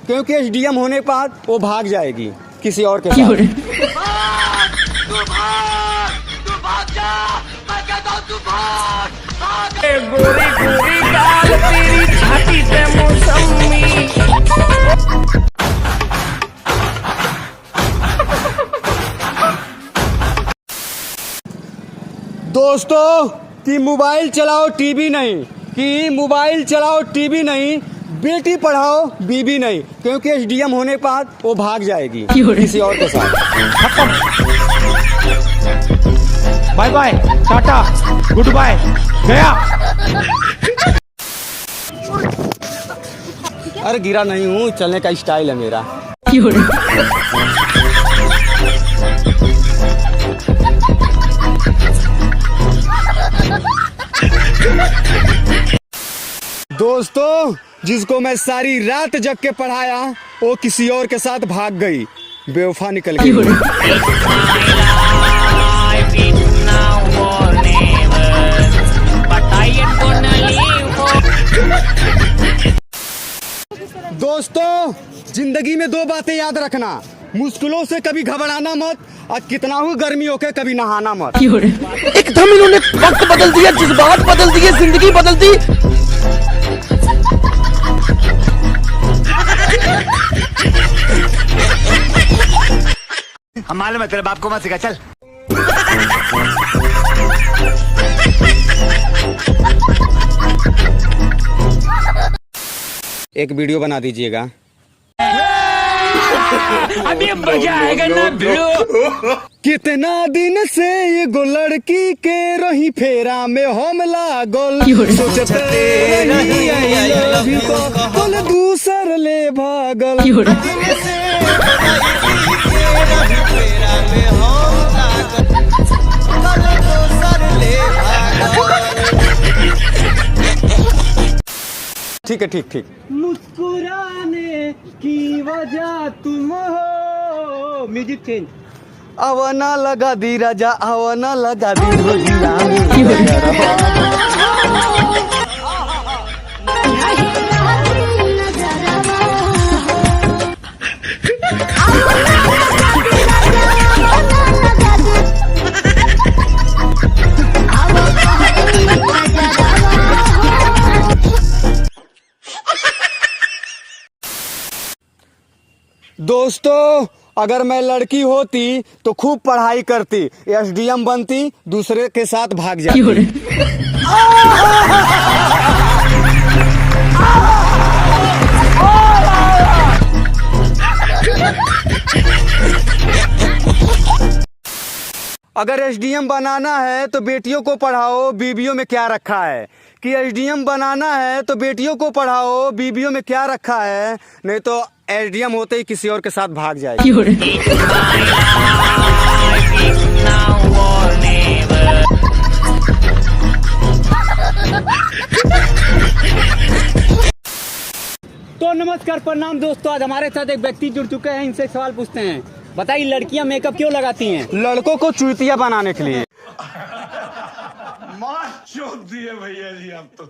क्योंकि एसडीएम होने के बाद वो भाग जाएगी किसी और के साथ। गोरी गोरी गाल तेरी छाती पे मौसमी। दोस्तों कि मोबाइल चलाओ टीवी नहीं, कि मोबाइल चलाओ टीवी नहीं, बेटी पढ़ाओ बीबी नहीं, क्योंकि एसडीएम होने के बाद वो भाग जाएगी किसी और के साथ। Bye bye, tata, good bye, गया। अरे गिरा नहीं हूँ, चलने का स्टाइल है मेरा। दोस्तों जिसको मैं सारी रात जग के पढ़ाया वो किसी और के साथ भाग गई, बेवफा निकल गई। दोस्तों जिंदगी में दो बातें याद रखना, मुश्किलों से कभी घबराना मत और कितना हो गर्मी होके कभी नहाना मत। एकदम इन्होंने वक्त बदल दिया, जज्बात बदल दिए, जिंदगी बदल दी। हम मालूम है तेरे बाप को मत सिखा, चल। एक वीडियो बना दीजिएगा। अभी मजा आएगा ना भिड़ो। कितना दिन से ये गो लड़की के रही फेरा में हम लागल, सोचते रही I love you को बोल दूसर ले भागल। ठीक है, ठीक ठीक। मुस्कुराने की वजह तुम हो। Music change. आवना लगा दी राजा, आवना लगा दी भैया। दोस्तों अगर मैं लड़की होती तो खूब पढ़ाई करती, एसडीएम बनती, दूसरे के साथ भाग जाती। अगर एसडीएम बनाना है तो बेटियों को पढ़ाओ, बीबियों में क्या रखा है। कि एसडीएम बनाना है तो बेटियों को पढ़ाओ, बीबियों में क्या रखा है, नहीं तो एसडीएम होते ही किसी और के साथ भाग जाएगी। तो नमस्कार, प्रणाम दोस्तों। आज हमारे साथ एक व्यक्ति जुड़ चुके हैं, इनसे सवाल पूछते हैं। बताइए लड़कियां मेकअप क्यों लगाती हैं? लड़कों को चूतिया बनाने के लिए। मार चोद दिए भैया जी आप तो।